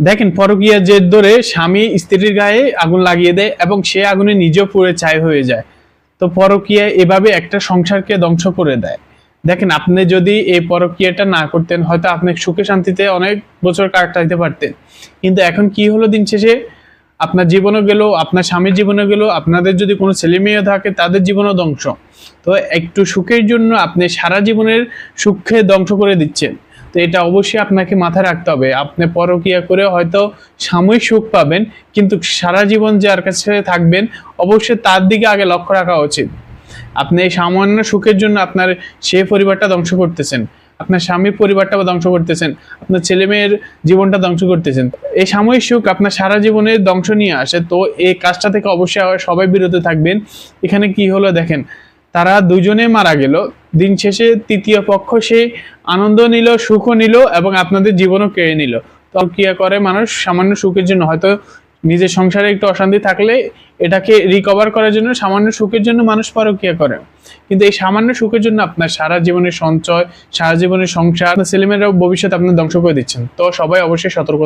দেখেন, পরকীয়ার জের ধরে স্বামী স্ত্রীর গায়ে আগুন লাগিয়ে দেয় এবং সে আগুনে নিজেও পুড়ে ছাই হয়ে যায়। তো পরকীয়া এভাবে একটা সংসারকে ধ্বংস করে দেয়। দেখেন, আপনি যদি এই পরকীয়াটা না করতেন, হয়তো আপনি সুখে শান্তিতে অনেক বছর কাটাইতে পারতেন। কিন্তু এখন কি হলো, দিন শেষে আপনার জীবনও গেল, আপনার স্বামীর জীবনও গেল, আপনাদের যদি কোনো ছেলে মেয়ে থাকে তাদের জীবনও ধ্বংস। তো একটু সুখের জন্য আপনি সারা জীবনের সুখকে ধ্বংস করে দিচ্ছেন। তো এটা অবশ্যই আপনাকে মাথায় রাখতে হবে। আপনি পরকীয়া করে হয়তো সাময়িক সুখ পাবেন, কিন্তু সারা জীবন যার কাছে থাকবেন অবশ্যই তার দিকে আগে লক্ষ্য রাখা উচিত। আপনি এই সামান্য সুখের জন্য আপনার সে পরিবারটা ধ্বংস করতেছেন, আপনার স্বামীর পরিবারটা ধ্বংস করতেছেন, আপনার ছেলে মেয়ের জীবনটা ধ্বংস করতেছেন। এই সাময়িক সুখ আপনার সারা জীবনের ধ্বংস নিয়ে আসে। তো এই কাজটা থেকে অবশ্যই সবাই বিরত থাকবেন। এখানে কি হলো দেখেন, তারা দুজনে মারা গেল, দিন শেষে তৃতীয় পক্ষ সে আনন্দ নিল, সুখও নিল এবং আপনাদের জীবনও কেড়ে নিল। তো কি করে মানুষ সামান্য সুখের জন্য, হয়তো নিজের সংসারে একটু অশান্তি থাকলে এটাকে রিকভার করার জন্য সামান্য সুখের জন্য মানুষ পরকীয়া করে। কিন্তু এই সামান্য সুখের জন্য আপনার সারা জীবনের সঞ্চয়, সারা জীবনের সংসার, ছেলেমেয়েরাও ভবিষ্যৎ আপনি ধ্বংস করে দিচ্ছেন। তো সবাই অবশ্যই সতর্ক